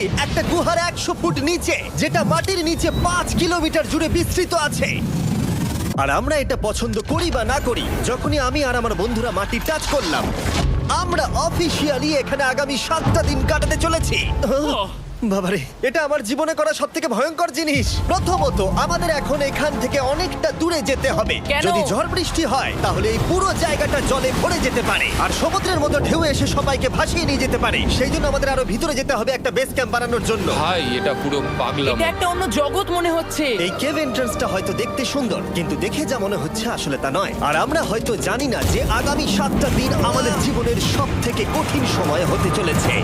একটা গুহার 100 ফুট নিচে, যেটা মাটির নিচে 5 কিলোমিটার জুড়ে বিস্তৃত আছে। আর আমরা এটা পছন্দ করি বা না করি, যখনই আমি আর আমার বন্ধুরা মাটি টাচ করলাম, আমরা অফিসিয়ালি এখানে আগামী 7টা দিন কাটাতে চলেছি। বাবারে, এটা আমার জীবনে করা সবথেকে ভয়ঙ্কর জিনিস। প্রথমত, আমাদের এখন এখান থেকে অনেকটা দূরে যেতে হবে। কেন? যদি ঝড় বৃষ্টি হয় তাহলে এই পুরো জায়গাটা জলে ভরে যেতে পারে, আর সমুদ্রের মতো ঢেউ এসে সবাইকে ভাসিয়ে নিয়ে যেতে পারে। সেই জন্য আমাদের আরো ভিতরে যেতে হবে একটা বেস ক্যাম্প বানানোর জন্য। ভাই এটা পুরো পাগলাম। এটা একটা অন্য জগৎ মনে হচ্ছে। এই কেভ এন্ট্রান্সটা হয়তো দেখতে সুন্দর, কিন্তু দেখে যা মনে হচ্ছে আসলে তা নয়। আর আমরা হয়তো জানি না যে আগামী 7টা দিন আমাদের জীবনের সব থেকে কঠিন সময় হতে চলেছে।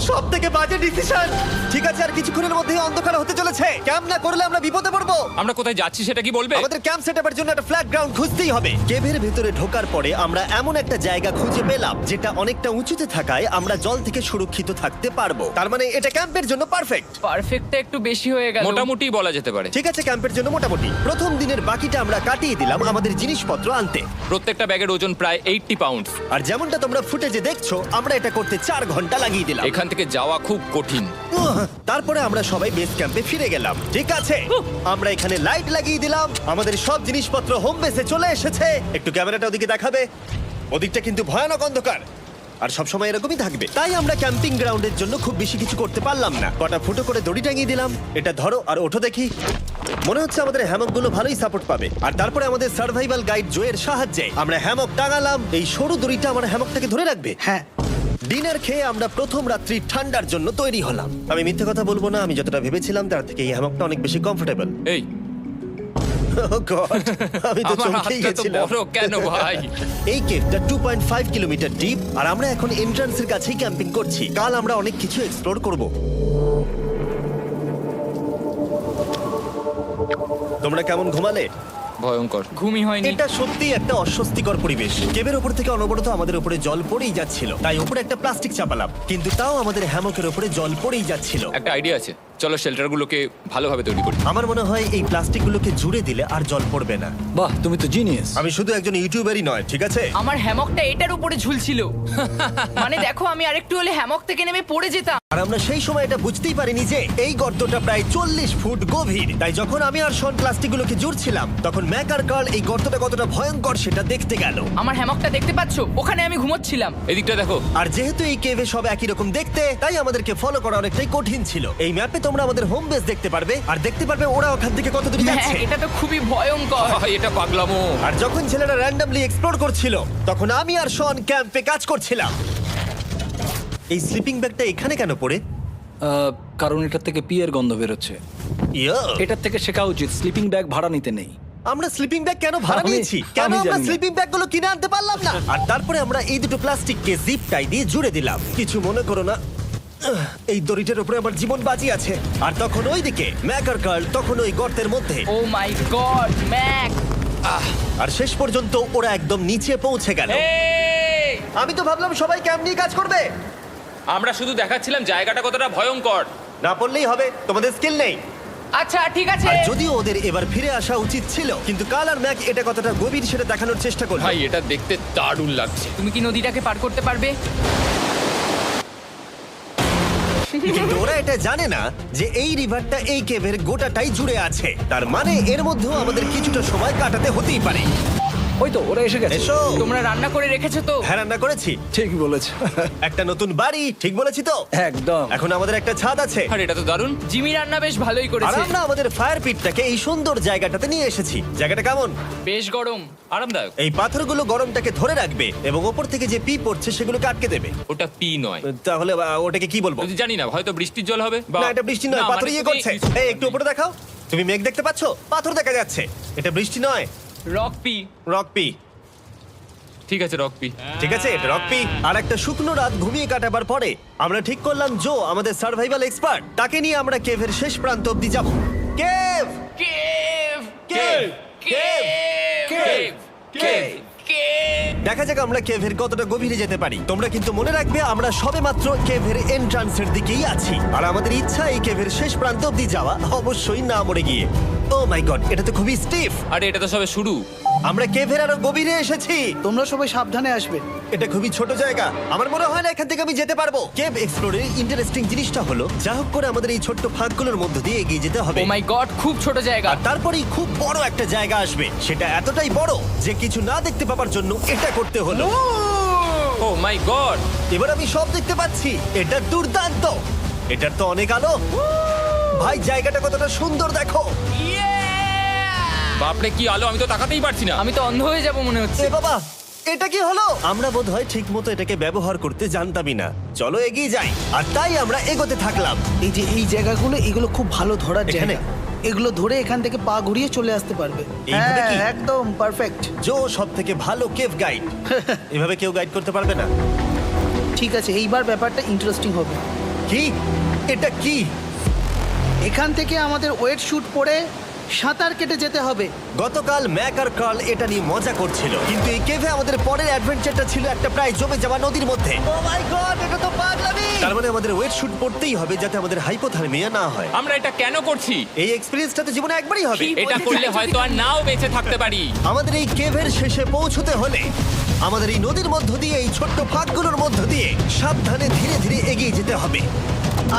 সব থেকে বাজে ডিসিশন। ঠিক আছে, আর কিছুক্ষণের মধ্যেই অন্ধকার হতে চলেছে। ক্যাম্প না করলে আমরা বিপদে পড়বো। আমরা কোথায় যাচ্ছি সেটা কি বলবে? আমাদের ক্যাম্প সেটআপের জন্য একটা ফ্ল্যাট গ্রাউন্ড খুঁজতেই হবে। কেভের ভেতরে ঢোকার পরে আমরা এমন একটা জায়গা খুঁজে পেলাম যেটা অনেকটা উঁচুতে থাকায় আমরা জল থেকে সুরক্ষিত থাকতে পারবো। তার মানে এটা ক্যাম্পের জন্য পারফেক্ট। পারফেক্টটা একটু বেশি হয়ে গেল। মোটামুটি বলা যেতে পারে। ঠিক আছে, ক্যাম্পের জন্য মোটামুটি। প্রথম দিনের বাকিটা আমরা কাটিয়ে দিলাম আমাদের জিনিসপত্র আনতে। প্রত্যেকটা ব্যাগের ওজন প্রায় 80 পাউন্ড। আর যেমনটা তোমরা ফুটেজে দেখছো, আমরা এটা করতে 4 ঘন্টা লাগিয়ে দিলাম। এখান থেকে যাওয়া খুব কঠিন। তারপরে আমরা সবাই বেস ক্যাম্পে ফিরে গেলাম। ঠিক আছে, আমরা এখানে লাইট লাগিয়ে দিলাম। আমাদের সব জিনিসপত্র হোম বেসে চলে এসেছে। একটু ক্যামেরাটা ওদিকে দেখাবে। ওদিকটা কিন্তু ভয়ানক অন্ধকার, আর সবসময় এরকমই থাকবে। তাই আমরা ক্যাম্পিং গ্রাউন্ডের জন্য খুব বেশি কিছু করতে পারলাম না। কটা ফুটো করে দড়ি টাঙিয়ে দিলাম। এটা ধরো আর ওঠো দেখি। মনে হচ্ছে আমাদের হ্যামকগুলো ভালোই সাপোর্ট পাবে। আর তারপরে আমাদের সার্ভাইভাল গাইড জোয়ের সাহায্যে আমরা হ্যামক টাঙালাম। এই সরু দড়িটা আমার হ্যামকটাকে ধরে রাখবে। হ্যাঁ, ডিনার খেয়ে আমরা প্রথম রাত্রি ঠান্ডার জন্য তৈরি হলাম। আমি মিথ্যে কথা বলবো না, আমি যতটা ভেবেছিলাম তার থেকে এই হ্যামকটা অনেক বেশি কমফোর্টেবল। এই আমি তো আমার চমকেই হাতটা তো গেছিলাম। বড় কেন ভাই? এই কেভটা 2.5 কিলোমিটার ডিপ, আর আমরা এখন এন্ট্রান্সের কাছেই ক্যাম্পিং করছি। কাল আমরা অনেক কিছু এক্সপ্লোর করব। তোমরা কেমন ঘুমালে? ভয়ঙ্কর। ঘুমই হয়নি। এটা সত্যি একটা অস্বস্তিকর পরিবেশ। কেবের ওপর থেকে অনবরত আমাদের উপরে জল পড়েই যাচ্ছিল, তাই উপরে একটা প্লাস্টিক চাপালাম, কিন্তু তাও আমাদের হ্যামকের উপরে জল পড়েই যাচ্ছিল। একটা আইডিয়া আছে, চলো শেল্টারগুলোকে ভালোভাবে তৈরি করি। আমার মনে হয় এই প্লাস্টিকগুলোকে জুড়ে দিলে আর জল পড়বে না। বাহ, তুমি তো জিনিয়াস। আমি শুধু একজন ইউটিউবারই নয়, ঠিক আছে? আমার হ্যামকটা এটার উপরে ঝুলছিল। মানে দেখো, আমি আরেকটু হলে হ্যামক থেকে নেমে পড়ে যেতাম। আর আমরা সেই সময় এটা বুঝতেই পারিনি যে এই গর্তটা প্রায় 40 ফুট গভীর। তাই যখন আমি আর শন প্লাস্টিকগুলোকে জুড়ছিলাম, তখন ম্যাক আর কার্ল এই গর্তটা কতটা ভয়ঙ্কর সেটা দেখতে গেল। আমার হ্যামকটা দেখতে পাচ্ছো? ওখানে আমি ঘুমোচ্ছিলাম। এদিকটা দেখো। আর যেহেতু এই কেভে সব একই রকম দেখতে, তাই আমাদেরকে ফলো করা অনেকটাই কঠিন ছিল। এই ম্যাপে তোমরা আমাদের হোম বেস দেখতে পারবে, আর দেখতে পারবে ওরা ওখান থেকে কত দূর হ্যাঁ, যাচ্ছে। এটা তো খুবই ভয়ঙ্কর। ভাই এটা পাগলামো। আর যখন ছেলেরা র্যান্ডমলি এক্সপ্লোর করছিল, তখন আমি আর শন ক্যাম্পে কাজ করছিলাম। এই স্লিপিং ব্যাগটা এখানে কেন পড়ে? কারণ এটার থেকে পিয়ের গন্ধ বেরোচ্ছে। ইয়া, এটার থেকে শেখা উচিত স্লিপিং ব্যাগ ভাড়া নিতে নেই। আমরা স্লিপিং ব্যাগ কেন ভাড়া আমি- নিয়েছি? কেন আমি আমরা জানি না। স্লিপিং ব্যাগগুলো কিনে আনতে পারলাম না? আর তারপরে আমরা এই দুটো প্লাস্টিককে জিপ টাই দিয়ে জুড়ে দিলাম। কিছু মনে করো না, এই দড়িটার উপরে আমার জীবন বাজি আছে। আর তখন ওইদিকে ম্যাক আর কার্ল তখন ওই গর্তের মধ্যে। ও মাই গড, ম্যাক! আর শেষ পর্যন্ত ওরা একদম নিচে পৌঁছে গেল। এই! আমি তো ভাবলাম সবাই ক্যাম্প নিয়ে কাজ করবে। আমরা শুধু দেখাচ্ছিলাম জায়গাটা কতটা ভয়ঙ্কর। না পড়লেই হবে, তোমাদের স্কিল নেই। আচ্ছা ঠিক আছে। আর যদিও ওদের এবার ফিরে আসা উচিত ছিল, কিন্তু কাল আর ম্যাক এটা কতটা গভীর সেটা দেখানোর চেষ্টা করলো। ভাই এটা দেখতে দারুণ লাগছে। তুমি কি নদীটাকে পার করতে পারবে? কিন্তু ওরা এটা জানে না যে এই রিভারটা এই কেভের গোটাটাই জুড়ে আছে। তার মানে এর মধ্যেও আমাদের কিছুটা সময় কাটাতে হতেই পারে। ওই তো ওরা এসে গেছে। এসো। তোমরা রান্না করে রেখেছো তো? হ্যাঁ, রান্না করেছি। ঠিক বলেছ। একটা নতুন বাড়ি, ঠিক বলেছি তো? একদম। এখন আমাদের একটা ছাদ আছে। আর এটা তো দারুণ। জিমি রান্না বেশ ভালোই আর করেছে। আমরা আমাদের ফায়ার পিটটাকে এই সুন্দর জায়গাটাতে নিয়ে এসেছি। জায়গাটা কেমন? বেশ গরম। আরামদায়ক। এই পাথরগুলো গরমটাকে ধরে রাখবে এবং ওপর থেকে যে পি পড়ছে সেগুলোকে আটকে দেবে। ওটা পি নয়। তাহলে ওটাকে কি বলবো? যদি জানি না, হয়তো বৃষ্টির জল হবে বা না, এটা বৃষ্টি নয়, না, পাথর মানে ইয়ে তুমি- করছে। এই একটু উপরে দেখাও। তুমি মেঘ দেখতে পাচ্ছো? পাথর দেখা যাচ্ছে। এটা বৃষ্টি নয়, রক পি। Rock P. ঠিক আছে, রক পি। ঠিক আছে, এটা রক পি। আর একটা শুকনো রাত ঘুমিয়ে কাটাবার পরে আমরা ঠিক করলাম জো আমাদের সার্ভাইভাল এক্সপার্ট, তাকে নিয়ে আমরা কেভের শেষ প্রান্ত অব্দি যাব। Cave, cave! Cave, cave, cave! Cave. দেখা যাক আমরা কেভের কতটা গভীরে যেতে পারি। তোমরা কিন্তু মনে রাখবে আমরা সবেমাত্র কেভের এন্ট্রান্সের দিকেই আছি, আর আমাদের ইচ্ছা এই কেভের শেষ প্রান্ত অব্দি যাওয়া, অবশ্যই না মরে গিয়ে। ও মাই গড, এটা তো খুবই স্টিফ। আরে এটা তো সবে শুরু। আমরা কেভের আরো গভীরে এসেছি। তোমরা সবাই সাবধানে আসবে। এটা খুবই ছোট জায়গা, আমার মনে হয় না এখান থেকে আমি যেতে পারবো। কেভ এক্সপ্লোরের ইন্টারেস্টিং জিনিসটা হলো যা হোক করে আমাদের এই ছোট্ট ফাঁকগুলোর মধ্য দিয়ে এগিয়ে যেতে হবে। ও মাই গড, খুব ছোট জায়গা। আর তারপরেই খুব বড় একটা জায়গা আসবে, সেটা এতটাই বড় যে কিছু না দেখতে পাওয়ার জন্য এটা করতে হলো। ও মাই গড। এবার আমি সব দেখতে পাচ্ছি, এটা দুর্দান্ত। এটার তো অনেক আলো। ভাই জায়গাটা কতটা সুন্দর দেখো। বাপরে কি আলো, আমি তো তাকাতেই পারছি না। আমি তো অন্ধ হয়ে যাব মনে হচ্ছে। এ বাবা, এটা কি হলো? আমরা বোধহয় ঠিক মতো এটাকে ব্যবহার করতে জানতামই না। চলো এগিয়ে যাই। আর তাই আমরা এগোতে থাকলাম। এই যে এই জায়গাগুলো, এগুলো খুব ভালো ধরার এখানে? জায়গা। এগুলো ধরে এখান থেকে পা ঘুরিয়ে চলে আসতে পারবে। এইভাবে কি? একদম পারফেক্ট। জো সব থেকে ভালো কেভ গাইড। এভাবে কেউ গাইড করতে পারবে না। ঠিক আছে, এইবার ব্যাপারটা ইন্টারেস্টিং হবে। কি? এটা কি? এখান থেকে আমাদের ওয়েট শুট পরে সাঁতার কেটে যেতে হবে। গতকাল ম্যাক আর কার্ল এটা নিয়ে মজা করছিল, কিন্তু এই কেভে আমাদের পরের অ্যাডভেঞ্চারটা ছিল একটা প্রায় জমে যাওয়া নদীর মধ্যে। ও মাই গড, এটা তো পাগলামি! তার মানে আমাদের ওয়েট শুট পড়তেই হবে যাতে আমাদের হাইপোথার্মিয়া না হয়। আমরা এটা কেন করছি? এই এক্সপেরিয়েন্সটা তো জীবনে একবারই হবে। এটা করলে হয়তো আর নাও বেঁচে থাকতে পারি। আমাদের এই কেভের শেষে পৌঁছতে হলে আমাদের এই নদীর মধ্য দিয়ে, এই ছোট্ট ফাঁকগুলোর মধ্য দিয়ে সাবধানে ধীরে ধীরে এগিয়ে যেতে হবে।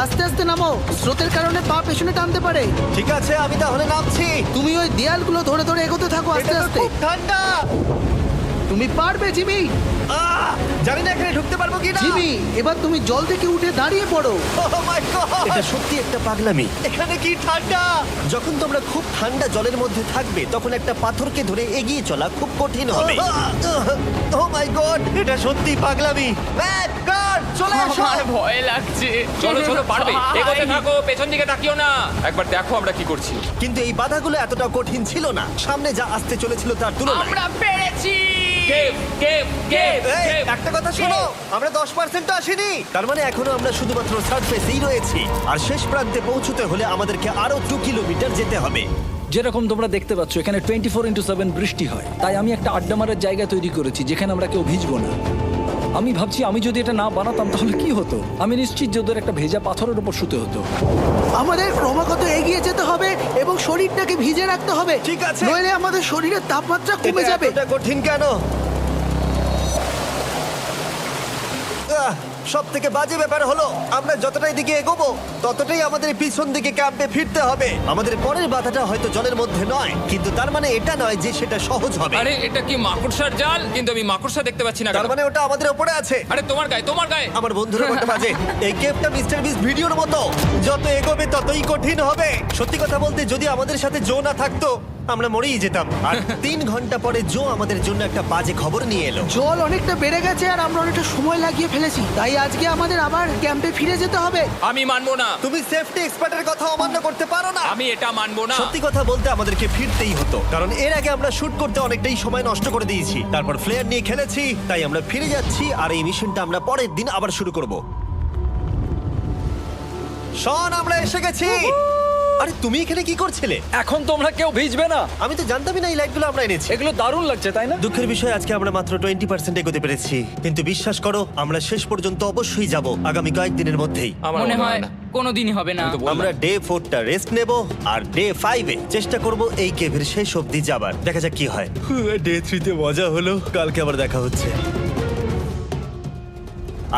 আস্তে আস্তে নামো, স্রোতের কারণে পা পেছনে টানতে পারে। ঠিক আছে, আমি তাহলে নামছি। তুমি ওই দেয়ালগুলো ধরে ধরে এগোতে থাকো আস্তে এটা তো আস্তে। খুব ঠান্ডা। তুমি পারবে জিমি। জানি না এখানে ঢুকতে পারবো কি না। জিমি, এবার তুমি জল থেকে উঠে দাঁড়িয়ে পড়ো। এটা সত্যি একটা পাগলামি। এখানে কি ঠান্ডা! যখন তোমরা খুব ঠান্ডা জলের মধ্যে থাকবে তখন একটা পাথরকে ধরে এগিয়ে চলা খুব কঠিন হবে। ও মাই গড, এটা সত্যি পাগলামি। ম্যাক, গার্ড, চলে এসো। আমার ভয় লাগছে। চলো চলো, পারবে। ভাই। এগোতে থাকো, পেছন দিকে তাকিও না। একবার দেখো আমরা কি করছি। কিন্তু এই বাধাগুলো এতটা কঠিন ছিল না সামনে যা আসতে চলেছিল তার তুলনায়। আমরা পেরেছি। কেভ কেভ কেভ এই, কেভ। একটা কথা শোনো, আমরা 10% আসিনি। তার মানে এখনো আমরা শুধুমাত্র সার্ফেসেই রয়েছি, আর শেষ প্রান্তে পৌঁছতে হলে আমাদেরকে আরো 2 কিলোমিটার যেতে হবে। যেরকম তোমরা দেখতে পাচ্ছ এখানে 24x7 বৃষ্টি হয়, তাই আমি একটা আড্ডা মারার জায়গা তৈরি করেছি যেখানে আমরা কেউ ভিজবো না। আমি ভাবছি আমি যদি এটা না বানাতাম তাহলে কি হতো। আমি নিশ্চিত যে ওদের একটা ভেজা পাথরের উপর শুতে হতো। আমাদের ক্রমাগত এগিয়ে যেতে হবে এবং শরীরটাকে ভিজে রাখতে হবে। ঠিক আছে। নইলে আমাদের শরীরের তাপমাত্রা কমে যাবে। এটা কঠিন কেন? সব থেকে বাজে ব্যাপার হলো আমরা যতটাই দিকে এগোবো ততটাই আমাদের পিছন দিকে ক্যাম্পে ফিরতে হবে। আমাদের পরের বাধাটা হয়তো জলের মধ্যে নয়, কিন্তু তার মানে এটা নয় যে সেটা সহজ হবে। আরে এটা কি মাকড়সার জাল? কিন্তু আমি মাকড়সা দেখতে পাচ্ছি না তার কেন? মানে ওটা আমাদের উপরে আছে। আরে তোমার গায়ে, তোমার গায়ে। আমার বন্ধুরা বলতে বাজে, এই কেপটা মিস্টার বিস ভিডিওর মতো, যত এগোবে ততই কঠিন হবে। সত্যি কথা বলতে যদি আমাদের সাথে জো না থাকতো আমরা মরেই যেতাম। আর 3 ঘন্টা পরে জো আমাদের জন্য একটা বাজে খবর নিয়ে এলো। জল অনেকটা বেড়ে গেছে আর আমরা অনেকটা সময় লাগিয়ে ফেলেছি, তাই আজকে আমাদের আবার ক্যাম্পে ফিরে যেতে হবে। আমি মানবো না। তুমি সেফটি এক্সপার্টের কথা অমান্য করতে পারো না। আমি এটা মানবো না। সত্যি কথা বলতে আমাদেরকে ফিরতেই হতো, কারণ এর আগে আমরা শুট করতে অনেকটাই সময় নষ্ট করে দিয়েছি, তারপর ফ্লেয়ার নিয়ে খেলেছি, তাই আমরা ফিরে যাচ্ছি। আর এই মিশনটা আমরা পরের দিন আবার শুরু করব। শন, আমরা এসে গেছি। আরে তুমি এখানে কি করছিলে? এখন তোমরা কেউ ভিজবে না। আমি তো জানতামই না এই লাইটগুলো আমরা এনেছি। এগুলো দারুণ লাগছে তাই না? দুঃখের বিষয় আজকে আমরা মাত্র 20% এগোতে পেরেছি, কিন্তু বিশ্বাস করো আমরা শেষ পর্যন্ত অবশ্যই যাব আগামী কয়েকদিনের মধ্যেই। আমার মনে হয় না। কোনোদিনই হবে না। আমি তো বললাম। আমরা ডে 4টা রেস্ট নেব আর ডে 5-এ চেষ্টা করব এই কেভের শেষ অবধি যাবার। দেখা যাক কি হয়। ডে 3-তে মজা হলো, কালকে আবার দেখা হচ্ছে।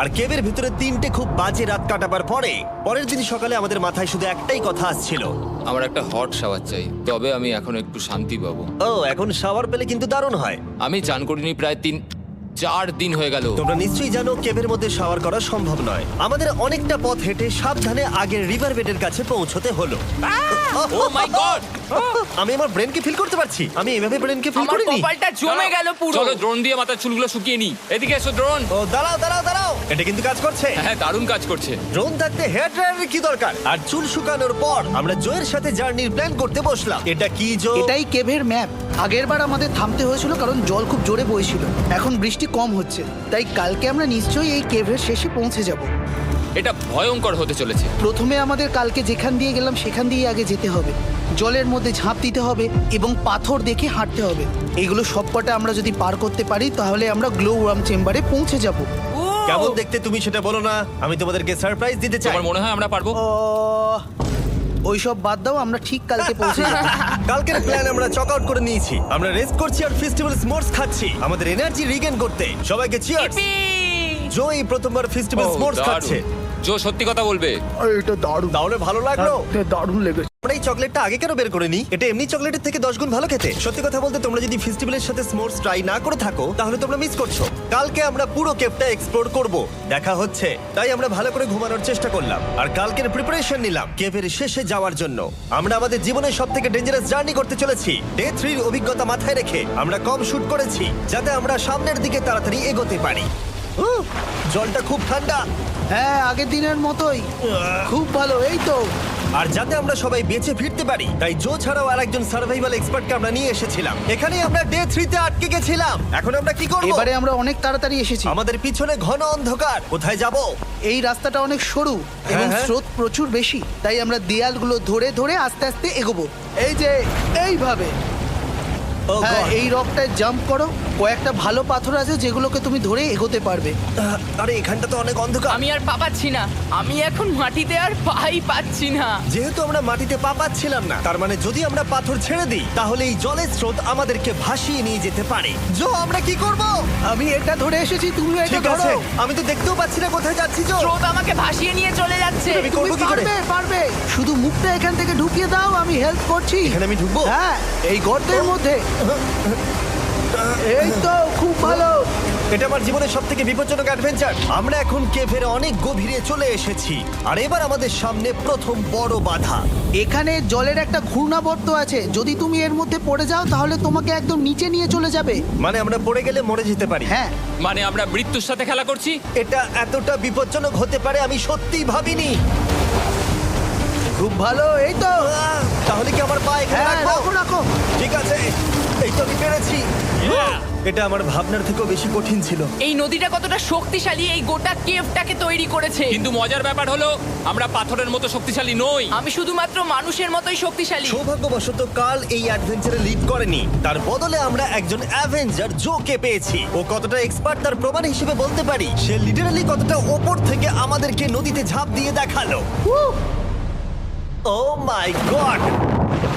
আর কেভের ভিতরে 3টে খুব বাজে রাত কাটাবার পরে পরের দিন সকালে আমাদের মাথায় শুধু একটাই কথা আসছিল, আমার একটা হট শাওয়ার চাই, তবে আমি এখন একটু শান্তি পাবো। ও এখন শাওয়ার পেলে কিন্তু দারুণ হয়। আমি চান করিনি প্রায় 3-4 দিন হয়ে গেল। তোমরা নিশ্চয়ই জানো কেভের মধ্যে শাওয়ার করা সম্ভব নয়। আমাদের অনেকটা পথ হেঁটে সাবধানে আগের রিভার বেডের কাছে পৌঁছতে হলো। ও মাই গড! আমি আমার ব্রেনকে ফিল করতে পারছি। আমি এভাবে ব্রেনকে ফিল আমার করিনি। কপালটা জমে গেল পুরো। চলো ড্রোন দিয়ে মাথার চুলগুলো শুকিয়ে নি। এদিকে এসো ড্রোন। ও দাঁড়াও দাঁড়াও দাঁড়াও, এটা কিন্তু কাজ করছে। হ্যাঁ, দারুণ কাজ করছে। ড্রোন থাকতে হেয়ার ড্রায়ারের কি দরকার? আর চুল শুকানোর পর আমরা জোয়ের সাথে জার্নির প্ল্যান করতে বসলাম। এটা কি জো? এটাই কেভের ম্যাপ। আগেরবার আমাদের থামতে হয়েছিল কারণ জল খুব জোরে বইছিল। এখন বৃষ্টি কম হচ্ছে, তাই কালকে আমরা নিশ্চয়ই এই কেভের শেষে পৌঁছে যাব। এটা ভয়ঙ্কর হতে চলেছে। প্রথমে আমাদের কালকে যেখান দিয়ে গেলাম সেখান দিয়ে আগে যেতে হবে। জলের মধ্যে ঝাঁপ দিতে হবে এবং পাথর দেখে হাঁটতে হবে। এগুলো সবকটা আমরা যদি পার করতে পারি তাহলে আমরা গ্লো ওয়ার্ম চেম্বারে পৌঁছে যাব। কেমন দেখতে তুমি সেটা বলো না, আমি তোমাদেরকে সারপ্রাইজ দিতে চাই। তোমার মনে হয় আমরা পারবো? ওইসব বাদ দাও, আমরা ঠিক কালকে পৌঁছে যাবো। কালকের প্ল্যান আমরা চক আউট করে নিয়েছি। আমরা রেস্ট করছি আর ফেস্টিভ্যাল স্মোর্টস খাচ্ছি আমাদের এনার্জি রিগেন করতে। সবাইকে চিয়ার্স। Yippee! জো এই প্রথমবার ফেস্টিভ্যাল ও, স্মোর্টস দারুণ। খাচ্ছে। জো সত্যি কথা বলবে। এটা দারুণ, তাহলে ভালো লাগলো? দারুণ লেগেছে। আমরা এই চকলেটটা আগে কেন বের করে নি? এটা এমনি চকলেটের থেকে 10 গুণ ভালো খেতে। সত্যি কথা বলতে তোমরা যদি ফেস্টিভ্যালের সাথে স্মোর্টস ট্রাই না করে থাকো তাহলে তোমরা মিস করছো। কালকে আমরা পুরো কেভটা এক্সপ্লোর করব, দেখা হচ্ছে। তাই আমরা ভালো করে ঘুমানোর চেষ্টা করলাম আর কালকের প্রিপারেশন নিলাম কেভের শেষে যাওয়ার জন্য। আমরা আমাদের জীবনের সবথেকে ডেঞ্জারাস জার্নি করতে চলেছি। ডে 3 এর অভিজ্ঞতা মাথায় রেখে আমরা কম শুট করেছি যাতে আমরা সামনের দিকে তাড়াতাড়ি এগোতে পারি। জলটা খুব ঠান্ডা হ্যাঁ, আগের দিনের মতোই খুব ভালো। এই তো আর যাতে আমরা সবাই বেঁচে ফিরতে পারি তাই জো ছাড়াও আরেকজন সার্ভাইভাল এক্সপার্টকে আমরা নিয়ে এসেছিলাম। এখানেই আমরা ডে 3 তে আটকে গেছিলাম। এখন আমরা কি করব? এবারে আমরা অনেক তাড়াতাড়ি এসেছি। আমাদের পিছনে ঘন অন্ধকার, কোথায় যাব? এই রাস্তাটা অনেক সরু এবং হ্যাঁ। স্রোত প্রচুর বেশি, তাই আমরা দেয়ালগুলো ধরে ধরে আস্তে আস্তে এগোবো। এই যে এইভাবে। Oh হ্যাঁ, God! এই রকটায় জাম্প করো। কয়েকটা ভালো পাথর আছে যেগুলোকে তুমি ধরে এগোতে পারবে। আরে এখানটা তো অনেক অন্ধকার। আমি আর পা পাচ্ছি না, আমি এখন মাটিতে আর পাই পাচ্ছি না। যেহেতু আমরা মাটিতে পা পাচ্ছিলাম না, তার মানে যদি আমরা পাথর ছেড়ে দিই তাহলে এই জলের স্রোত আমাদেরকে ভাসিয়ে নিয়ে যেতে পারে। জো, আমরা কি করব? আমি এটা ধরে এসেছি, তুমিও এটা ঠিক আছে, ধরো। আমি তো দেখতেও পাচ্ছি না কোথায় যাচ্ছি। জো, স্রোত আমাকে ভাসিয়ে নিয়ে চলে যাচ্ছে। আমি তুমি করবো কি করে? পারবে, পারবে। শুধু মুখটা এখান থেকে ঢুকিয়ে দাও, আমি হেল্প করছি। এখানে আমি ঢুকবো? হ্যাঁ, এই গর্তের মধ্যে। এই তো, খুব ভালো। এটা আমার জীবনের সবথেকে বিপজ্জনক অ্যাডভেঞ্চার। আমরা এখন কেভের অনেক গভীরে চলে এসেছি আর এবার আমাদের সামনে প্রথম বড় বাধা। এখানে জলের একটা ঘূর্ণাবর্ত আছে, যদি তুমি এর মধ্যে পড়ে যাও তাহলে তোমাকে একদম নিচে নিয়ে চলে যাবে। মানে আমরা পড়ে গেলে মরে যেতে পারি। হ্যাঁ, মানে আমরা মৃত্যুর সাথে খেলা করছি। এটা এতটা বিপজ্জনক হতে পারে আমি সত্যিই ভাবিনি। খুব ভালো। এই তো, তাহলে কি আমার পা এখানে হ্যাঁ, রাখবো? রাখো রাখো। ঠিক আছে, এই তো আমি পেরেছি। এটা আমার ভাবনার থেকেও বেশি কঠিন ছিল। এই নদীটা কতটা শক্তিশালী এই গোটা কেভটাকে তৈরি করেছে। কিন্তু মজার ব্যাপার হলো আমরা পাথরের মতো শক্তিশালী নই। আমি শুধুমাত্র মানুষের মতোই শক্তিশালী। সৌভাগ্যবশত কাল এই অ্যাডভেঞ্চারে লিড করেনি, তার বদলে আমরা একজন অ্যাভেঞ্জার জোকে পেয়েছি। ও কতটা এক্সপার্ট তার প্রমাণ হিসেবে বলতে পারি। সে লিটারালি কতটা ওপর থেকে আমাদেরকে নদীতে ঝাঁপ দিয়ে দেখালো। ও মাই গড,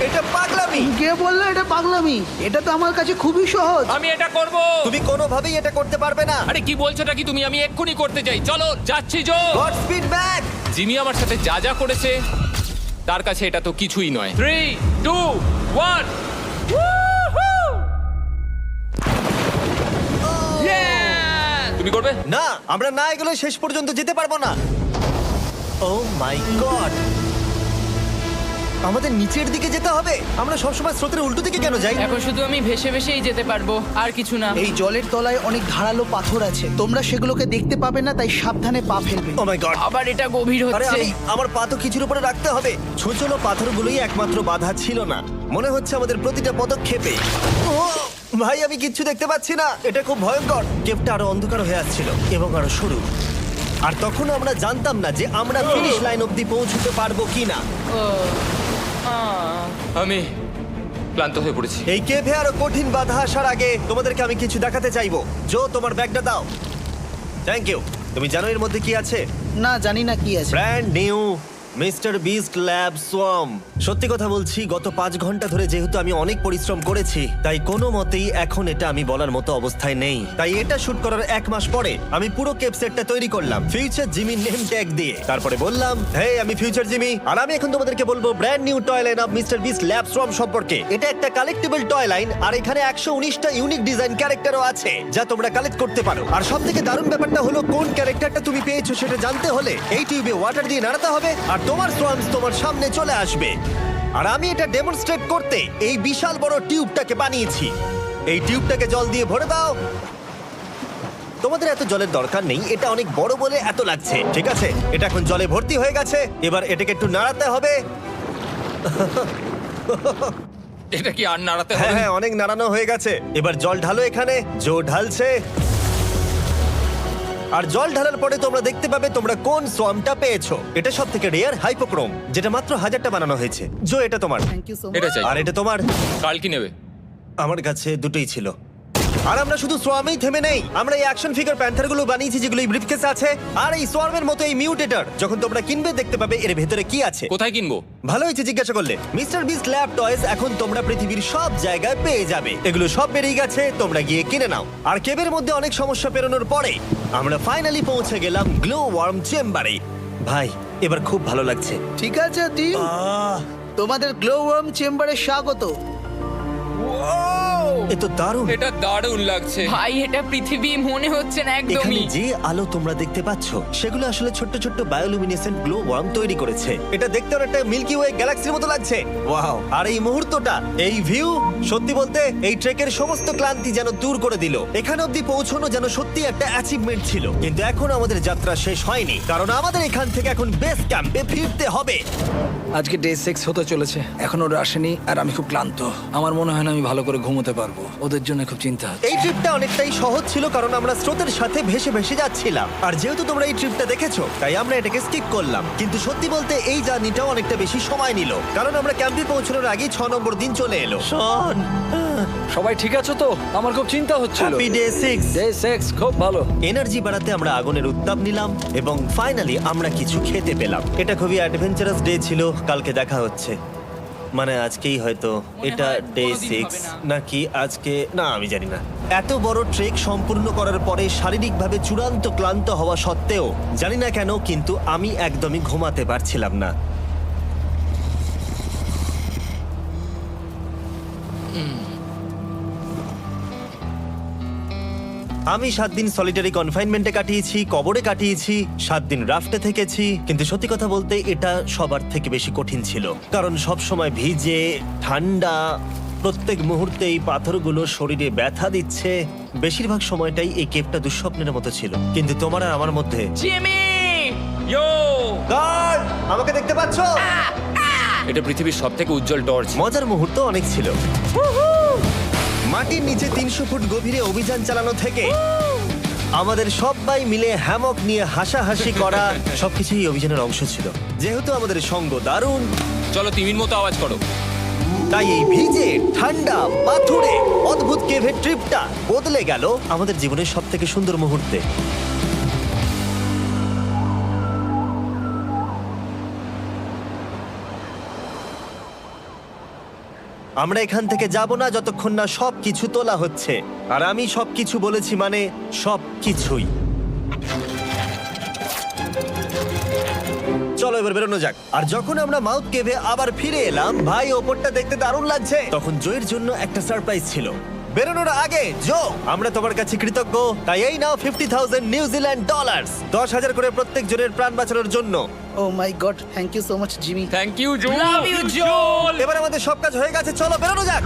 এটা পাগলামি। কে বললো এটা পাগলামি? এটা তো আমার কাছে খুবই সহজ। আমি এটা করব। তুমি কোনোভাবেই এটা করতে পারবে না। আরে কি বলছোটা কি তুমি? আমি এক্ষুনি করতে চাই। চলো যাচ্ছি Joe. God speed back. Jimmy আমার সাথে যা যা করেছে তার কাছে এটা তো কিছুই নয়। 3, 2, 1। তুমি করবে? না, আমরা না এগুলো শেষ পর্যন্ত যেতে পারবো না। ও মাই গড, আমাদের নিচের দিকে যেতে হবে। আমরা সবসময় স্রোতের উল্টো দিকে কেন যাই? এখন শুধু আমি ভেসে ভেসেই যেতে পারবো, আর কিছু না। এই জলের তলায় অনেক ধারালো পাথর আছে, তোমরা সেগুলোকে দেখতে পাবে না, তাই সাবধানে পা ফেলবে। ও মাই গড, আবার এটা গভীর আরে হচ্ছে। আমার পা তো কিছুর উপরে রাখতে হবে। ছোট ছোট পাথরগুলোই একমাত্র বাধা ছিল না, মনে হচ্ছে আমাদের প্রতিটা পদক্ষেপে। ও ভাই, আমি কিচ্ছু দেখতে পাচ্ছি না। এটা খুব ভয়ঙ্কর। কেভটা আরো অন্ধকার হয়ে আসছিল এবং আরো সরু। আর তখন আমরা জানতাম না যে আমরা ফিনিশ লাইন অবধি পৌঁছতে পারবো কিনা। ও, আহ। আমি ক্লান্ত হয়ে পড়েছি। এই কেভে আরো কঠিন বাধা আসার আগে তোমাদেরকে আমি কিছু দেখাতে চাইবো। জো, তোমার ব্যাগটা দাও। Thank you. তুমি জানো এর মধ্যে কি আছে? না, জানি না কি আছে। Brand new mister beast lab swamp. সত্যি কথা বলছি, গত 5 ঘন্টা ধরে যেহেতু আমি অনেক পরিশ্রম করেছি, তাই কোনো মতেই এখন এটা আমি বলার মতো অবস্থায় নেই। তাই এটা শুট করার 1 মাস পরে আমি পুরো কেপ সেটটা তৈরি করলাম ফিউচার জিমি নেম ট্যাগ দিয়ে। তারপরে বললাম, হে, আমি ফিউচার জিমি, আর আমি এখন তোমাদেরকে বলবো brand new toy line of mister beast lab swamp সম্পর্কে। এটা একটা কালেক্টিবল টয় লাইন, আর এখানে 119টা ইউনিক ডিজাইন ক্যারেক্টারও আছে যা তোমরা কালেক্ট করতে পারো। আর সবথেকে দারুণ ব্যাপারটা হলো, কোন ক্যারেক্টারটা তুমি পেয়েছো সেটা জানতে হলে এই টিউবে ওয়াটার দিয়ে নাড়াতে হবে আর তোমার সোয়ামস তোমার সামনে চলে আসবে। আর আমি এটা ডেমনস্ট্রেট করতে এই বিশাল বড় টিউবটাকে বানিয়েছি। এই টিউবটাকে জল দিয়ে ভরে দাও। তোমাদের এত জলের দরকার নেই, এটা অনেক বড় বলে এত লাগছে। ঠিক আছে, এটা এখন জলে ভর্তি হয়ে গেছে। এবার এটাকে একটু নাড়াতে হবে। এটা কি আর নাড়াতে হ্যাঁ হবে? হ্যাঁ, অনেক নাড়ানো হয়ে গেছে। এবার জল ঢালো এখানে। জো ঢালছে। আর জল ঢালার পরে তোমরা দেখতে পাবে তোমরা কোন সোয়ামটা পেয়েছো। এটা সব থেকে রেয়ার হাইপোক্রোম, যেটা মাত্র 1000টা বানানো হয়েছে। জো, এটা তোমার। Thank you so much. এটা চাই। আর এটা তোমার। কাল কি নেবে? আমার কাছে দুটোই ছিল। আর আমরা শুধু সোয়ামেই থেমে নেই, আমরা এই অ্যাকশন ফিগার প্যান্থার গুলো বানিয়েছি যেগুলো এই ব্রিফকেসে আছে। আর এই সোয়ার্মের মতো এই মিউটেটর যখন তোমরা কিনবে দেখতে পাবে এর ভেতরে কি আছে। কোথায় কিনবো? ভালো হয়েছে জিজ্ঞাসা করলে। মিস্টার বিস্ট ল্যাব টয়েস এখন তোমরা পৃথিবীর সব জায়গায় পেয়ে যাবে। এগুলো সব বেরিয়ে গেছে, তোমরা গিয়ে কিনে নাও। আর কেবের মধ্যে অনেক সমস্যা পেরোনোর পরে আমরা ফাইনালি পৌঁছে গেলাম গ্লো ওয়ার্ম চেম্বারে। ভাই এবার খুব ভালো লাগছে। ঠিক আছে টিম, তোমাদের গ্লো ওয়ার্ম চেম্বারে স্বাগত। এ তো দারুণ। এটা দারুণ লাগছে। ভাই এটা পৃথিবী মনে হচ্ছে না এখানে একদমই। যে আলো তোমরা দেখতে পাচ্ছ সেগুলো আসলে ছোট্ট ছোট্ট বায়োলুমিনেসেন্ট গ্লো ওয়ার্ম তৈরি করেছে। এটা দেখতে অনেকটা মিল্কি ওয়ে গ্যালাক্সির মতো লাগছে। ওয়াও! আর এই মুহূর্তটা, এই ভিউ, সত্যি বলতে এই ট্রেকের সমস্ত ক্লান্তি যেন দূর করে দিল। এখানে অবধি পৌঁছানো যেন সত্যি একটা অ্যাচিভমেন্ট ছিল। কিন্তু এখন আমাদের যাত্রা শেষ হয়নি, কারণ আমাদের এখান থেকে এখন বেস ক্যাম্পে ফিরতে হবে। আজকে ডে 6 হতে চলেছে, এখনো ওরা আসেনি আর আমি খুব ক্লান্ত। আমার মনে হয় না আমি ভালো করে ঘুমোতে পারবো, ওদের জন্য খুব চিন্তা হচ্ছে। এই ট্রিপটা অনেকটাই সহজ ছিল কারণ আমরা স্রোতের সাথে ভেসে ভেসে যাচ্ছিলাম। আর যেহেতু তোমরা এই ট্রিপটা দেখেছো তাই আমরা এটাকে স্কিপ করলাম। কিন্তু সত্যি বলতে এই জার্নিটাও অনেকটা বেশি সময় নিল, কারণ আমরা ক্যাম্পে পৌঁছানোর আগেই 6 নম্বর দিন চলে এলো। শন, সবাই ঠিক আছো তো? আমার খুব চিন্তা হচ্ছিল। Happy day 6। ডে 6 খুব ভালো। এনার্জি বাড়াতে আমরা আগুনের উত্তাপ নিলাম এবং ফাইনালি আমরা কিছু খেতে পেলাম। এটা খুবই অ্যাডভেঞ্চারাস ডে ছিল। কালকে দেখা হচ্ছে, মানে আজকেই হয়তো। এটা হয় ডে কোনোদিন 6 হবে না। নাকি আজকে, না আমি জানি না। এত বড় ট্রেক সম্পূর্ণ করার পরে শারীরিকভাবে চূড়ান্ত ক্লান্ত হওয়া সত্ত্বেও জানি না কেন কিন্তু আমি একদমই ঘুমাতে পারছিলাম না। আমি 7 দিন সলিটারি কনফাইনমেন্টে কাটিয়েছি, কবরে কাটিয়েছি, 7 দিন রাফটে থেকেছি। কিন্তু সত্যি কথা বলতে এটা সবার থেকে বেশি কঠিন ছিল, কারণ সব সময় ভিজে, ঠান্ডা, প্রত্যেক মুহূর্তে এই পাথরগুলো শরীরে ব্যথা দিচ্ছে। বেশিরভাগ সময়টাই এই কেভটা দুঃস্বপ্নের মতো ছিল। কিন্তু তোমার আর আমার মধ্যে জিমি! ইয়ো! গার্ড, আমাকে দেখতে পাচ্ছো? এটা পৃথিবীর সবথেকে উজ্জ্বল টর্চ। মজার মুহূর্ত অনেক ছিল। মাটির নিচে 300 ফুট গভীরে অভিযান চালানো থেকে আমাদের সবাই মিলে হ্যামক নিয়ে হাসাহাসি করা সবকিছুই এই অভিযানের অংশ ছিল। যেহেতু আমাদের সঙ্গ দারুণ, চলো তিমির মতো আওয়াজ করো। তাই এই ভিজে, ঠান্ডা, পাথুরে অদ্ভুত কেভের ট্রিপটা বদলে গেল আমাদের জীবনের সব থেকে সুন্দর মুহূর্তে। আমরা এখান থেকে যাব না যতক্ষণ না সবকিছু তোলা হচ্ছে। আর আমি সবকিছু বলেছি মানে সবকিছুই। চলো এবার বেরোনো যাক। আর যখন আমরা মাউথ কেভে আবার ফিরে এলাম, ভাই ওপরটা দেখতে দারুণ লাগছে। তখন জয়ের জন্য একটা সারপ্রাইজ ছিল। বেরোনোর আগে জো, আমরা তোমার কাছে কৃতজ্ঞ। তাই এই নাও $50,000 নিউজিল্যান্ড ডলার্স, 10,000 করে প্রত্যেক জনের প্রাণ বাঁচানোর জন্য। Oh my God, thank you so much Jimmy. Thank you Joe. Love you, Joel! এবার আমাদের সব কাজ হয়ে গেছে, চলো বেরোনো যাক।